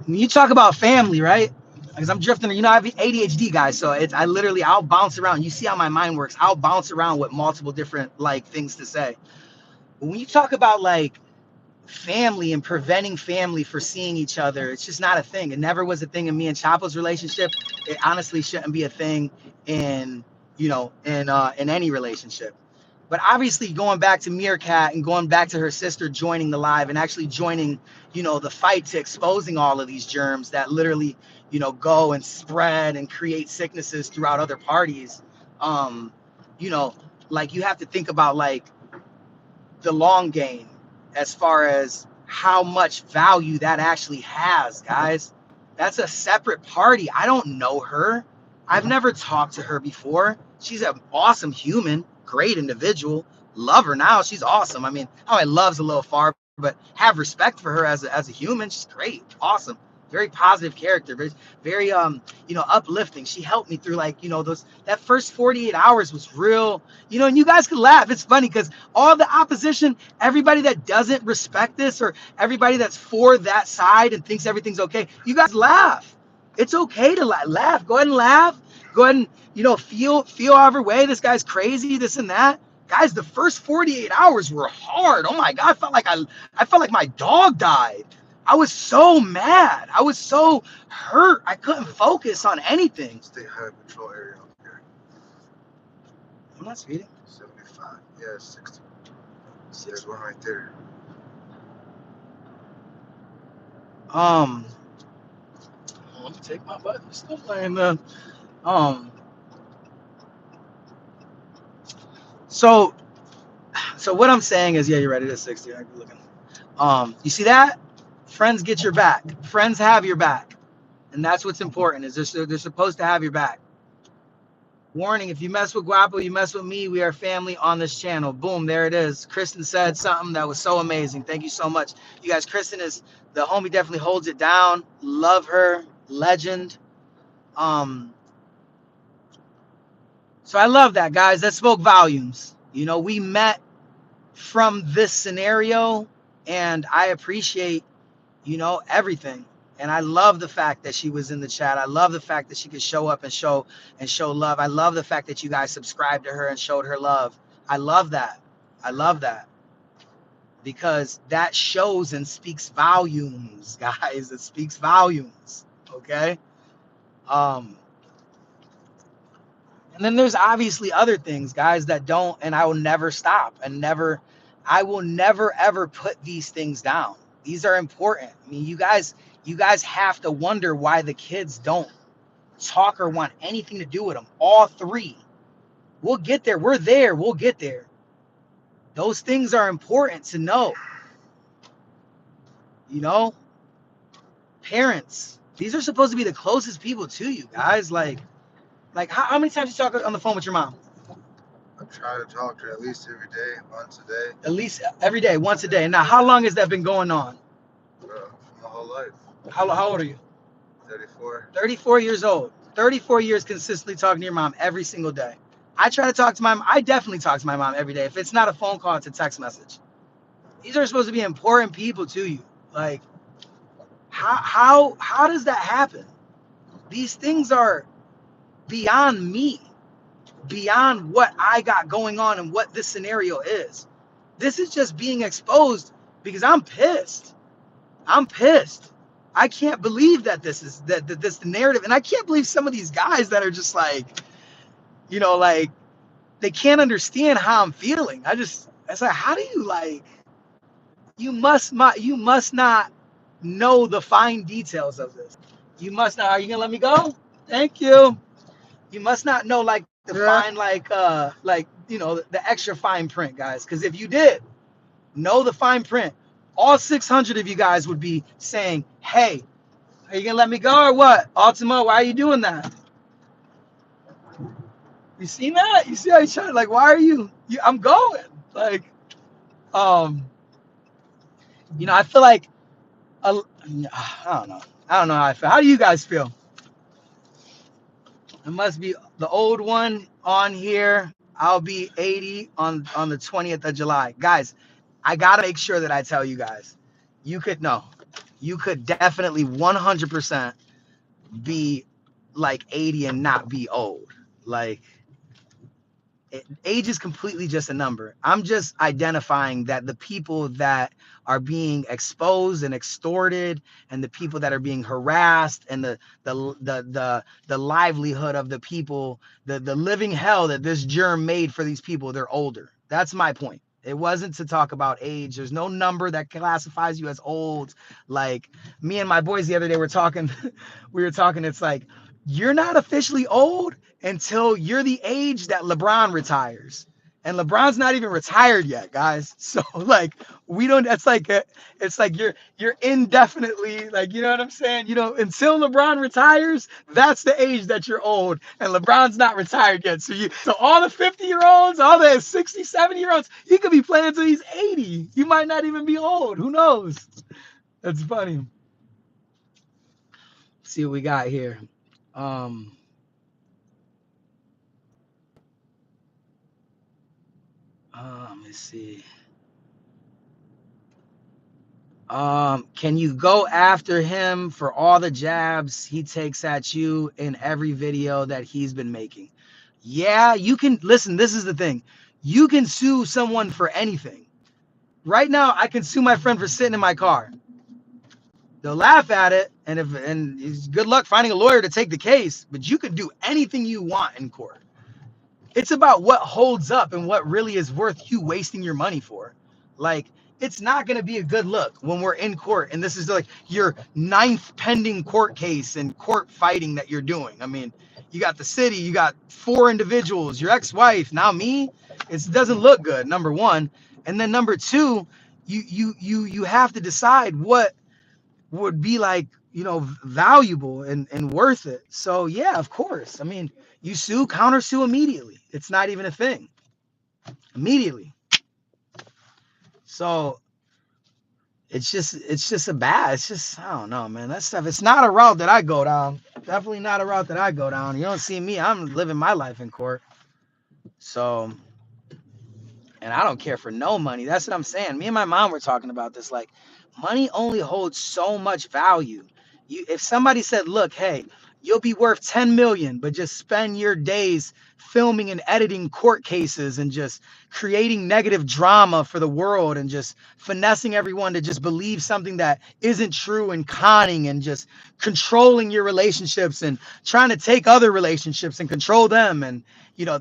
[SPEAKER 1] when you talk about family, right? Because I'm drifting, you know, I have ADHD, guys. So I'll bounce around. You see how my mind works. I'll bounce around with multiple different like things to say. But when you talk about like family and preventing family for seeing each other, it's just not a thing. It never was a thing in me and Chapo's relationship. It honestly shouldn't be a thing in, you know, in any relationship. But obviously going back to Meerkat and going back to her sister joining the live and actually joining, the fight to exposing all of these germs that literally, go and spread and create sicknesses throughout other parties. Um, you know, like you have to think about like the long game as far as how much value that actually has, guys. That's a separate party. I don't know her. I've never talked to her before. She's an awesome human, great individual. Love her now. She's awesome. I mean, I love's a little far, but have respect for her as a human. She's great, awesome, very positive character, very uplifting. She helped me through like those that first 48 hours was real. And you guys can laugh. It's funny because all the opposition, everybody that doesn't respect this or everybody that's for that side and thinks everything's okay, you guys laugh. It's okay to laugh. Go ahead and laugh. Go ahead and feel however way this guy's crazy, this and that. Guys, the first 48 hours were hard. Oh my God, I felt like my dog died. I was so mad. I was so hurt. I couldn't focus on anything.
[SPEAKER 2] Stay high patrol area out here.
[SPEAKER 1] I'm not speeding.
[SPEAKER 2] 75. Yeah, 60. There's one right there.
[SPEAKER 1] Let me take my button. Still playing So what I'm saying is, yeah, you're right. It is 60. I'm looking. You see that? Friends get your back. Friends have your back, and that's what's important. Is they're supposed to have your back. Warning: if you mess with Guapo, you mess with me. We are family on this channel. Boom, there it is. Kristen said something that was so amazing. Thank you so much, you guys. Kristen is the homie. Definitely holds it down. Love her. Legend. So I love that, guys. That spoke volumes. We met from this scenario, and I appreciate, everything. And I love the fact that she was in the chat. I love the fact that she could show up and show love. I love the fact that you guys subscribed to her and showed her love. I love that. I love that. Because that shows and speaks volumes, guys. It speaks volumes. Okay? And then there's obviously other things, guys, that don't, and I will never stop I will never ever put these things down. These are important. I mean, you guys have to wonder why the kids don't talk or want anything to do with them. All three. We'll get there. We're there. We'll get there. Those things are important to know. Parents. These are supposed to be the closest people to you, guys. Like how many times you talk on the phone with your mom?
[SPEAKER 2] I try to talk to her at least every day, once a day.
[SPEAKER 1] At least every day, once a day. Now, how long has that been going on?
[SPEAKER 2] My whole life.
[SPEAKER 1] How old are you?
[SPEAKER 2] 34.
[SPEAKER 1] 34 years old. 34 years consistently talking to your mom every single day. I try to talk to my mom. I definitely talk to my mom every day. If it's not a phone call, it's a text message. These are supposed to be important people to you. Like, how does that happen? These things are beyond me, beyond what I got going on and what this scenario is. This is just being exposed because I'm pissed. I'm pissed. I can't believe that this is that this narrative, and I can't believe some of these guys that are just like, like they can't understand how I'm feeling. It's like, how do you you must not know the fine details of this. You must not. Are you gonna let me go? Thank you. You must not know like the fine, the extra fine print, guys. Because if you did know the fine print, all 600 of you guys would be saying, hey, are you gonna let me go or what? Ultimo, why are you doing that? You see that? You see how he's trying, like, why are you I'm going. Like, I feel like I don't know. I don't know how I feel. How do you guys feel? It must be the old one on here. I'll be 80 on the 20th of July. Guys, I gotta make sure that I tell you guys. You could definitely 100% be like 80 and not be old. Like, age is completely just a number. I'm just identifying that the people that are being exposed and extorted, and the people that are being harassed, and the livelihood of the people, the living hell that this germ made for these people, they're older. That's my point. It wasn't to talk about age. There's no number that classifies you as old. Like me and my boys the other day were talking, we were talking, it's like, you're not officially old until you're the age that LeBron retires. And LeBron's not even retired yet, guys. So like we don't, that's like it's like you're indefinitely, like, you know what I'm saying? You know, until LeBron retires, that's the age that you're old. And LeBron's not retired yet. So all the 50-year-olds, all the 60, 70-year-olds, he could be playing until he's 80. You might not even be old. Who knows? That's funny. Let's see what we got here. Let me see. Can you go after him for all the jabs he takes at you in every video that he's been making? Yeah, you can. Listen, this is the thing. You can sue someone for anything. Right now, I can sue my friend for sitting in my car. They'll laugh at it, and it's good luck finding a lawyer to take the case, but you can do anything you want in court. It's about what holds up and what really is worth you wasting your money for. Like, it's not going to be a good look when we're in court and this is like your ninth pending court case and court fighting that you're doing. I mean, you got the city, you got 4 individuals, your ex-wife, now me. It doesn't look good, number one. And then number two, you have to decide what would be, like, you know, valuable and worth it. So yeah, of course. I mean, you sue, counter sue immediately. It's not even a thing. Immediately. So it's just a bad, it's just, I don't know, man. That stuff, it's not a route that I go down. Definitely not a route that I go down. You don't see me, I'm living my life in court. So, and I don't care for no money. That's what I'm saying. Me and my mom were talking about this. Like, money only holds so much value. If somebody said, look, hey, you'll be worth 10 million, but just spend your days filming and editing court cases and just creating negative drama for the world and just finessing everyone to just believe something that isn't true and conning and just controlling your relationships and trying to take other relationships and control them. And, you know,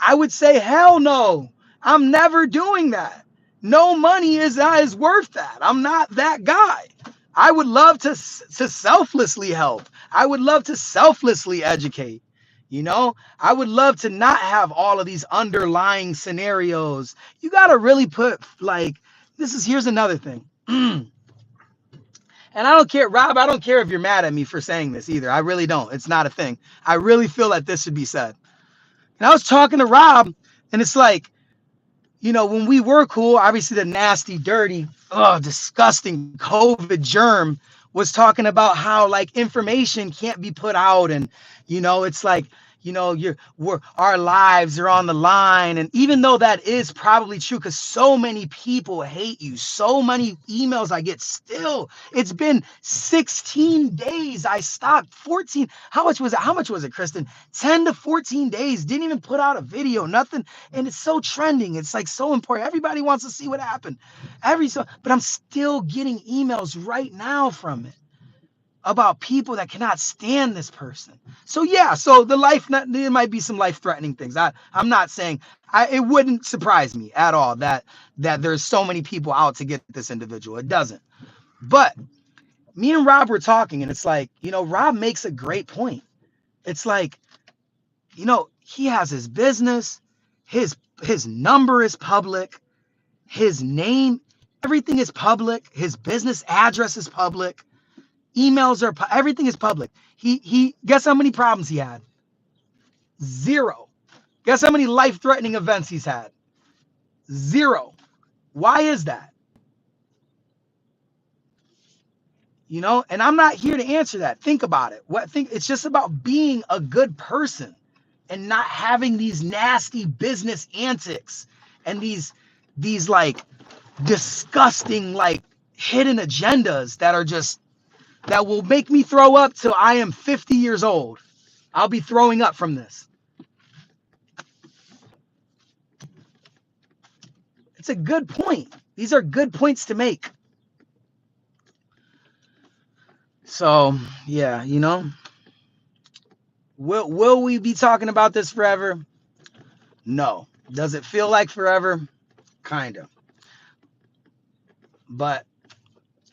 [SPEAKER 1] I would say, hell no, I'm never doing that. No money is worth that. I'm not that guy. I would love to selflessly help. I would love to selflessly educate. You know, I would love to not have all of these underlying scenarios. You got to really put, like, here's another thing. And I don't care, Rob, I don't care if you're mad at me for saying this either. I really don't. It's not a thing. I really feel that this should be said. And I was talking to Rob, and it's like, you know, when we were cool, obviously the nasty, dirty, disgusting COVID germ was talking about how, like, information can't be put out. And, you know, it's like, you know, our lives are on the line. And even though that is probably true, because so many people hate you, so many emails I get still, it's been 16 days. I stopped 14. How much was it? How much was it, Kristen? 10 to 14 days. Didn't even put out a video, nothing. And it's so trending. It's like so important. Everybody wants to see what happened. But I'm still getting emails right now from it about people that cannot stand this person. So yeah, so there might be some life-threatening things. I'm not saying, it wouldn't surprise me at all that there's so many people out to get this individual. It doesn't. But me and Rob were talking, and it's like, you know, Rob makes a great point. It's like, you know, he has his business, his number is public, his name, everything is public, his business address is public. Emails are, everything is public. He guess how many problems he had? 0. Guess how many life-threatening events he's had? 0. Why is that? You know, and I'm not here to answer that. Think about it. It's just about being a good person and not having these nasty business antics and these like disgusting, like, hidden agendas that will make me throw up till I am 50 years old. I'll be throwing up from this. It's a good point. These are good points to make. So, yeah, you know, will we be talking about this forever? No. Does it feel like forever? Kind of. But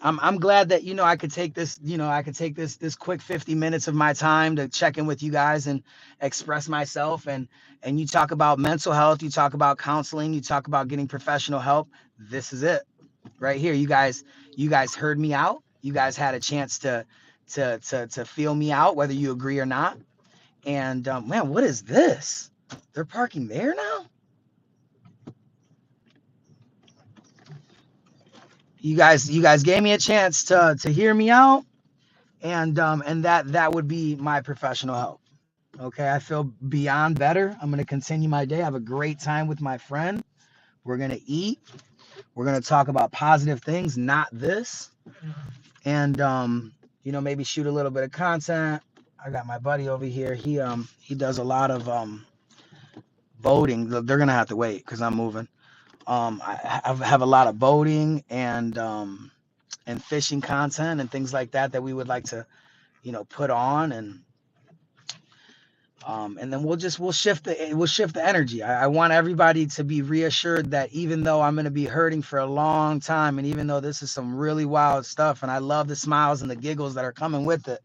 [SPEAKER 1] I'm glad that, I could take this, this quick 50 minutes of my time to check in with you guys and express myself. And you talk about mental health, you talk about counseling, you talk about getting professional help. This is it right here. You guys heard me out. You guys had a chance to feel me out, whether you agree or not. And man, what is this? They're parking there now? You guys gave me a chance to hear me out, and that would be my professional help. Okay, I feel beyond better. I'm gonna continue my day. Have a great time with my friend. We're gonna eat. We're gonna talk about positive things, not this. And maybe shoot a little bit of content. I got my buddy over here. He does a lot of boating. They're gonna have to wait because I'm moving. I have a lot of boating and fishing content and things like that we would like to put on, and then we'll shift the energy. I want everybody to be reassured that even though I'm going to be hurting for a long time, and even though this is some really wild stuff, and I love the smiles and the giggles that are coming with it,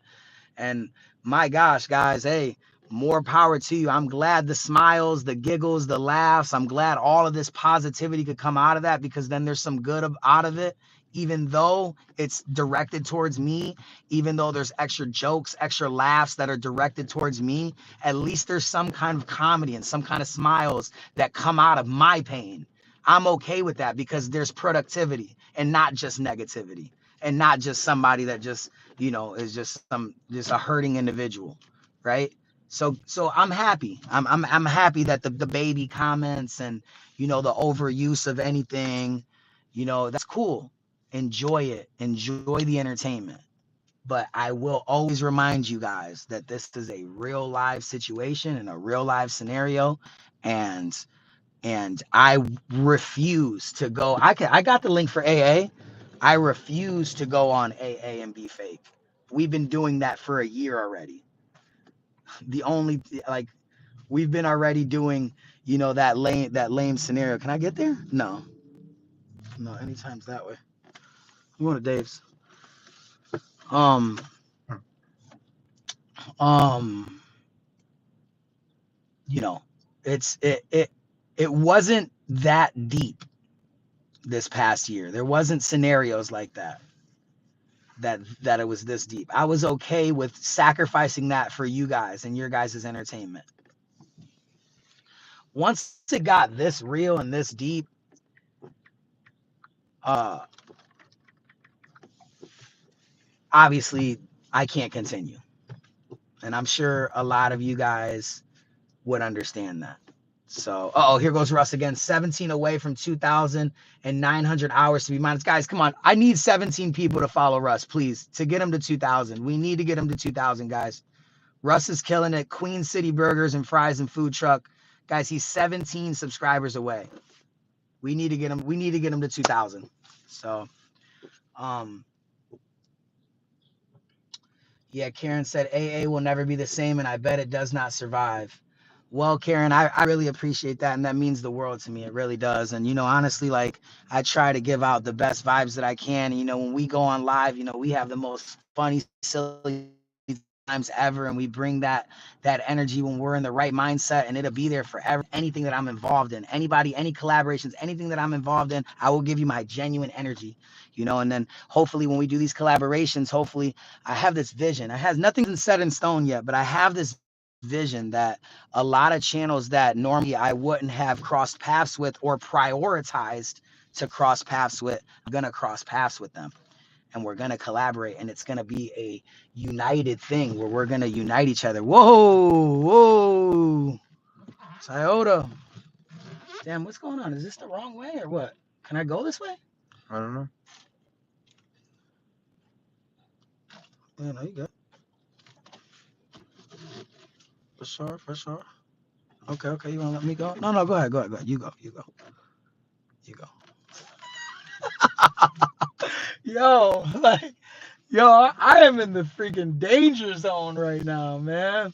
[SPEAKER 1] and my gosh, guys, hey, more power to you. I'm glad the smiles, the giggles, the laughs, I'm glad all of this positivity could come out of that, because then there's some good out of it, even though it's directed towards me, even though there's extra jokes, extra laughs that are directed towards me. At least there's some kind of comedy and some kind of smiles that come out of my pain. I'm okay with that, because there's productivity and not just negativity, and not just somebody that just is just a hurting individual, right? So I'm happy. I'm happy that the baby comments and the overuse of anything, that's cool. Enjoy it. Enjoy the entertainment. But I will always remind you guys that this is a real live situation and a real live scenario, and I refuse to go. I got the link for AA. I refuse to go on AA and be fake. We've been doing that for a year already. The only like we've been already doing, that lame scenario. Can I get there? No. No, anytime's that way. You want to Dave's. Um um you know, it wasn't that deep this past year. There wasn't scenarios like that it was this deep. I was okay with sacrificing that for you guys and your guys' entertainment. Once it got this real and this deep, uh obviously I can't continue. And I'm sure a lot of you guys would understand that. So, here goes Russ again. 17 away from 2,900 hours to be minus. Guys, come on. I need 17 people to follow Russ, please, to get him to 2,000. We need to get him to 2,000, guys. Russ is killing it. Queen City Burgers and Fries and Food Truck. Guys, he's 17 subscribers away. We need to get him. We need to get him to 2,000. So, yeah, Karen said AA will never be the same, and I bet it does not survive. Well, Karen, I really appreciate that, and that means the world to me. It really does. And, honestly, like, I try to give out the best vibes that I can. And, when we go on live, we have the most funny, silly times ever, and we bring that energy when we're in the right mindset, and it'll be there forever. Anything that I'm involved in, anybody, any collaborations, anything that I'm involved in, I will give you my genuine energy, and then hopefully when we do these collaborations, hopefully I have this vision. I have nothing set in stone yet, but I have this vision that a lot of channels that normally I wouldn't have crossed paths with or prioritized to cross paths with, I'm gonna cross paths with them, and we're gonna collaborate, and it's gonna be a united thing where we're gonna unite each other. Whoa, Toyota. Damn, what's going on? Is this the wrong way or what? Can I go this way?
[SPEAKER 2] I don't know.
[SPEAKER 1] Yeah, no, you good.
[SPEAKER 2] For sure, for sure.
[SPEAKER 1] Okay, you wanna let me go? No, go ahead. You go. Yo, I am in the freaking danger zone right now, man.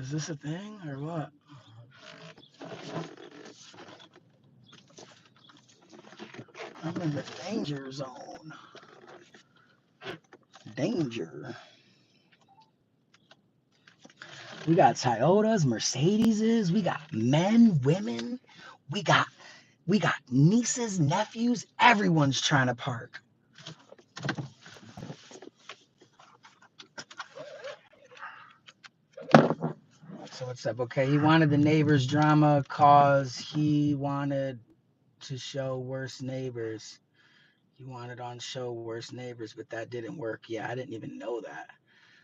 [SPEAKER 1] Is this a thing or what? I'm in the danger zone. Danger. We got Toyotas, Mercedeses, we got men, women, we got nieces, nephews, everyone's trying to park. So what's up? Okay, he wanted the neighbors drama cause he wanted to show worse neighbors. He wanted on show worse neighbors, but that didn't work. Yeah, I didn't even know that.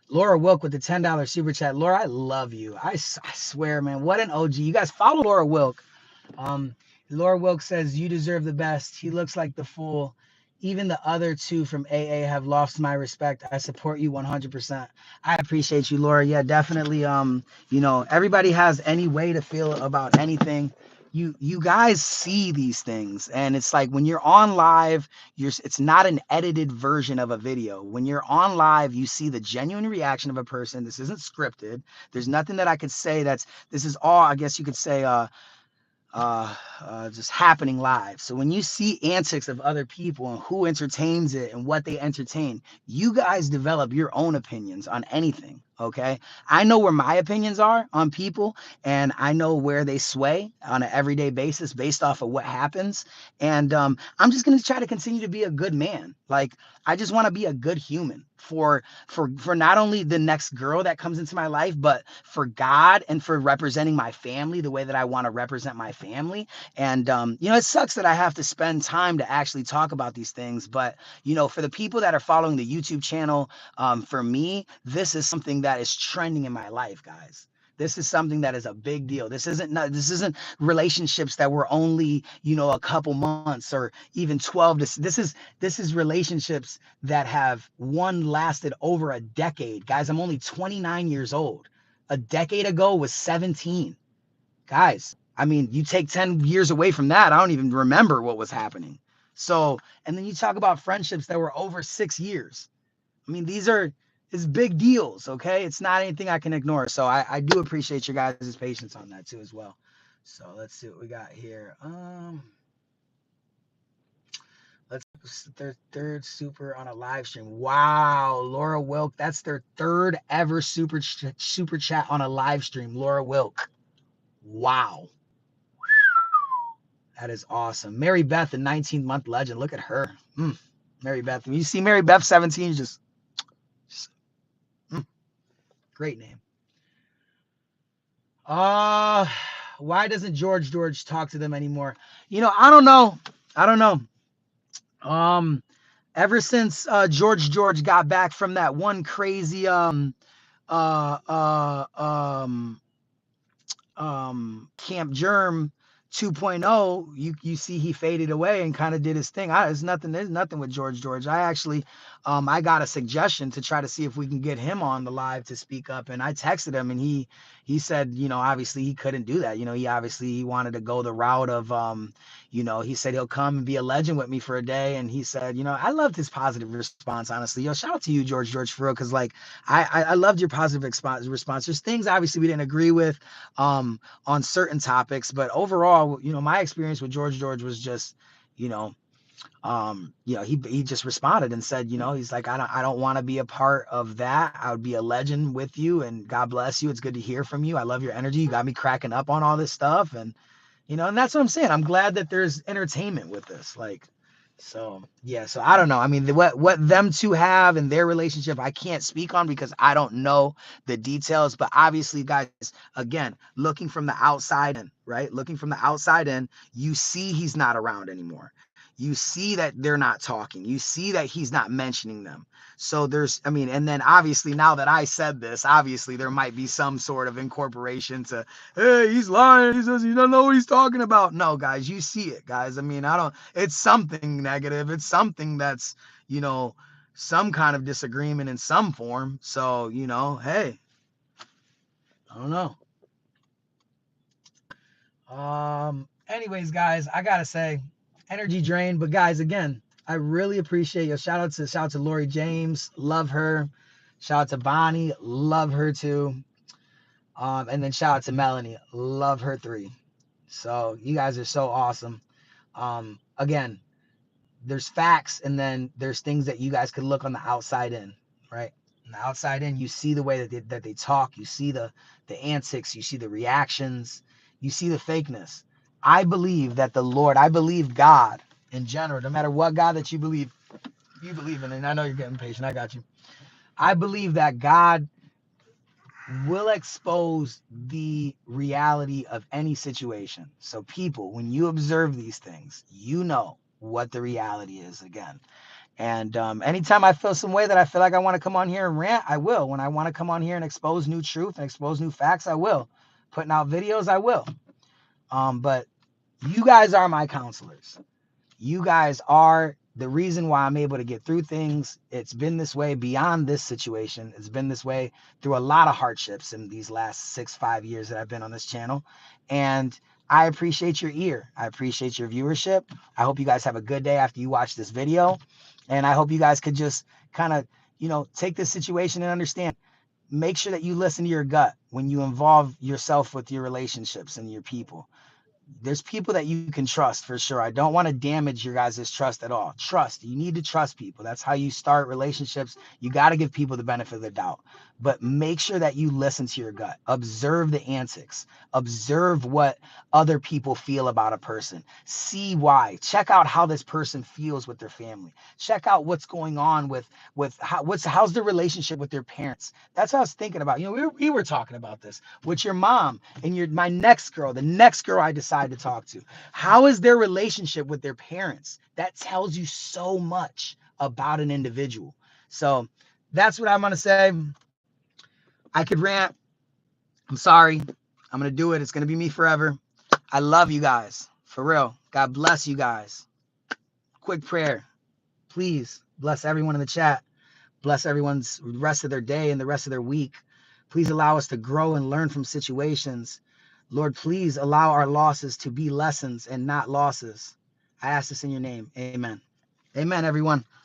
[SPEAKER 1] Laura Wilk with the $10 super chat. Laura, I love you. I swear, man, what an OG. You guys follow Laura Wilk. Laura Wilk says, you deserve the best. He looks like the fool. Even the other two from AA have lost my respect. I support you 100%. I appreciate you, Laura. Yeah, definitely. Everybody has any way to feel about anything. You guys see these things, and it's like when you're on live, it's not an edited version of a video. When you're on live, you see the genuine reaction of a person. This isn't scripted. There's nothing that I could say this is all, I guess you could say, just happening live. So when you see antics of other people and who entertains it and what they entertain, you guys develop your own opinions on anything. Okay. I know where my opinions are on people, and I know where they sway on an everyday basis based off of what happens. And I'm just going to try to continue to be a good man. Like, I just want to be a good human for not only the next girl that comes into my life, but for God and for representing my family the way that I want to represent my family. And it sucks that I have to spend time to actually talk about these things, but for the people that are following the YouTube channel, for me, this is something that is trending in my life, guys. This is something that is a big deal. This isn't relationships that were only, a couple months or even 12. This is relationships that have lasted over a decade. Guys, I'm only 29 years old. A decade ago was 17. Guys, I mean, you take 10 years away from that, I don't even remember what was happening. So, and then you talk about friendships that were over 6 years. I mean, it's big deals, okay? It's not anything I can ignore. So I do appreciate your guys' patience on that too as well. So let's see what we got here. Their third super on a live stream. Wow, Laura Wilk, that's their third ever super chat on a live stream. Laura Wilk. Wow. That is awesome. Mary Beth, the 19-month legend. Look at her. Mary Beth. When you see Mary Beth 17, just great name. Why doesn't George talk to them anymore? I don't know. Ever since George got back from that one crazy Camp Germ 2.0, you see he faded away and kind of did his thing. There's nothing with George. I actually I got a suggestion to try to see if we can get him on the live to speak up, and I texted him, and he said, obviously he couldn't do that. He wanted to go the route of he said he'll come and be a legend with me for a day, and he said, I loved his positive response, honestly. Shout out to you, George, for real, because like I loved your positive response. There's things obviously we didn't agree with on certain topics, but overall, my experience with George was just, he just responded and said, he's like, I don't want to be a part of that. I would be a legend with you, and God bless you. It's good to hear from you. I love your energy. You got me cracking up on all this stuff. And, and that's what I'm saying. I'm glad that there's entertainment with this. Like, so yeah, so I don't know. I mean, what them two have in their relationship, I can't speak on because I don't know the details. But obviously, guys, again, looking from the outside in, right? Looking from the outside in, you see he's not around anymore. You see that they're not talking. You see that he's not mentioning them. So and then obviously now that I said this, obviously there might be some sort of incorporation to, hey, he's lying. He says he doesn't know what he's talking about. No, guys, you see it, guys. I mean, it's something negative. It's something that's, some kind of disagreement in some form. So, hey, I don't know. Anyways, guys, I gotta say, energy drain. But guys, again, I really appreciate you. Shout out to Lori James, love her. Shout out to Bonnie, love her too. And then shout out to Melanie. Love her 3. So you guys are so awesome. Again, there's facts, and then there's things that you guys could look on the outside in, right? On the outside in, you see the way that they talk, you see the antics, you see the reactions, you see the fakeness. I believe that the Lord, I believe God in general, no matter what God that you believe in, and I know you're getting patient, I got you. I believe that God will expose the reality of any situation. So people, when you observe these things, you know what the reality is again. And anytime I feel some way that I feel like I want to come on here and rant, I will. When I want to come on here and expose new truth and expose new facts, I will. Putting out videos, I will. But you guys are my counselors. You guys are the reason why I'm able to get through things. It's been this way beyond this situation. It's been this way through a lot of hardships in these last 5 years that I've been on this channel. And I appreciate your ear. I appreciate your viewership. I hope you guys have a good day after you watch this video. And I hope you guys could just kind of, take this situation and understand. Make sure that you listen to your gut when you involve yourself with your relationships and your people. There's people that you can trust for sure. I don't want to damage your guys' trust at all. Trust. You need to trust people. That's how you start relationships. You got to give people the benefit of the doubt. But make sure that you listen to your gut. Observe the antics. Observe what other people feel about a person. See why. Check out how this person feels with their family. Check out what's going on with how's their relationship with their parents. That's what I was thinking about. We were talking about this with your mom and my next girl, the next girl I decide to talk to. How is their relationship with their parents? That tells you so much about an individual. So that's what I'm going to say. I could rant. I'm sorry. I'm going to do it. It's going to be me forever. I love you guys. For real. God bless you guys. Quick prayer. Please bless everyone in the chat. Bless everyone's rest of their day and the rest of their week. Please allow us to grow and learn from situations. Lord, please allow our losses to be lessons and not losses. I ask this in your name. Amen. Amen, everyone.